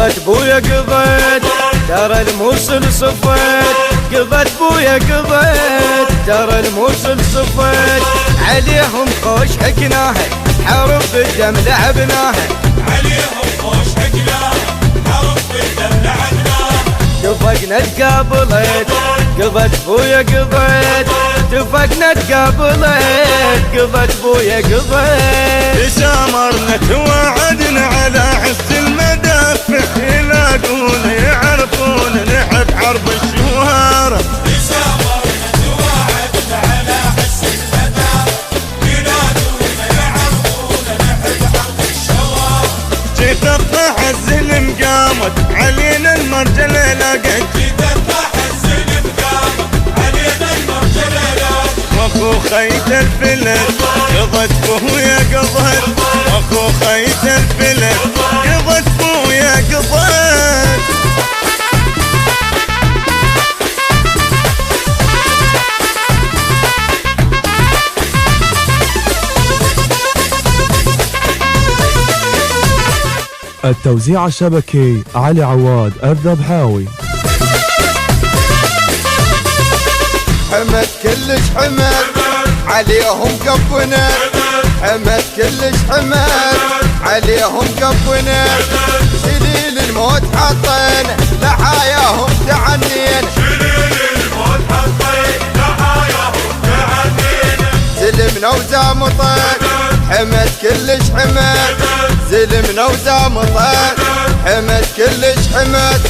قضت بويا قضت ترى الموصل صفت، قضت بويا قضت ترى الموصل صفت، عليهم خوش حكناها حرب بالدم لعبناها، عليهم خوش حكناها حرب بالدم لعبناها. اتفقنا تقابلت قضت بويا قضت، اتفقنا تقابلت قضت بويا قضت. تسامرنا توعدنا على حس المدافع، يلاقونا يعرفون نحب حرب الشوارع. تسامرنا توعدنا على حس المدافع، يلاقونا يعرفون نحب حرب الشوارع. جيت اطرح الزلم قامت علينا المرجله لقت، واخو خيت الفلت قضت بويا قضت، واخو خيت الفلت قضت بويا قضت. التوزيع الشبكي علي عواد الذبحاوي. حمد كلش حمد عليهم قبنا، حمد كلش حمد عليهم قبنا، شليل الموت حطين لحاياهم تعنين، شليل الموت حطين لحاياهم تعنين. زلمنا وزامطين حمد كلش حمد، زلمنا وزامطين حمد كلش حمد.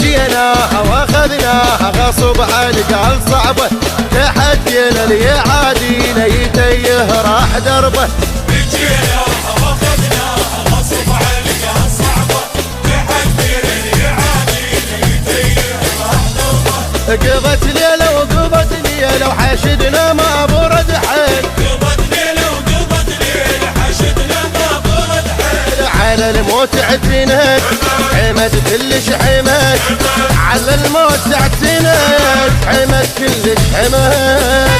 جيناها واخذناها غصب عالقال صعبه، تحدينا اللي يعادينا يتيه راح دربه. جيناها واخذناها غصب عالقال صعبه، تحدينا اللي يعادينا يتيه راح دربه. قضت ليله وقضت ليله وحشدنا ما برد حيل، قضت ليله وقضت ليله حشدنا ما برد حيل. على الموت اعتنت حمد كلش حمد، على الموت اعتنت حمد كلش حمد.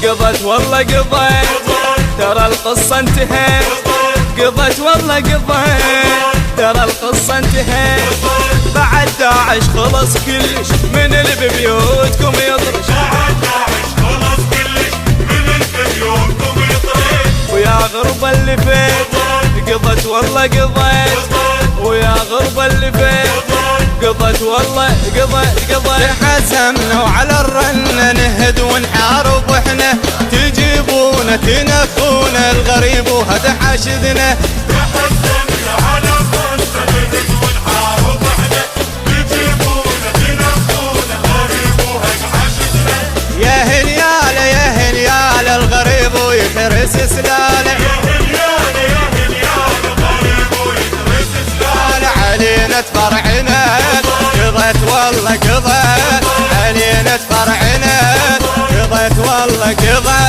قضت والله قضت ترى القصة انتهت، قضت والله قضت ترى القصة انتهت، بعد داعش خلص كلش من اللي ببيوتكم يطرش، بعد داعش خلص كلش من اللي ببيوتكم يطرش. ويا غربة اللي فات قضت والله قضت، ويا غربة اللي فات قضت والله قضت. حزمنا وعلى الرنة نهد ونحارب واحنا، تجيبونا تنخونا الغريب وهذا حاشدنا. تحزمنا على الرنة نهد ونحارب واحنا، تجيبونا تنخونا الغريب وهذا حاشدنا. يا هنيالة يا هنيالة الغريب ويترس سلالة، يا هنيالة يا هنيالة الغريب ويترس سلالة. علينا تفرعنا قضت والله قضت، علينا تفرعنا قضت والله قضت.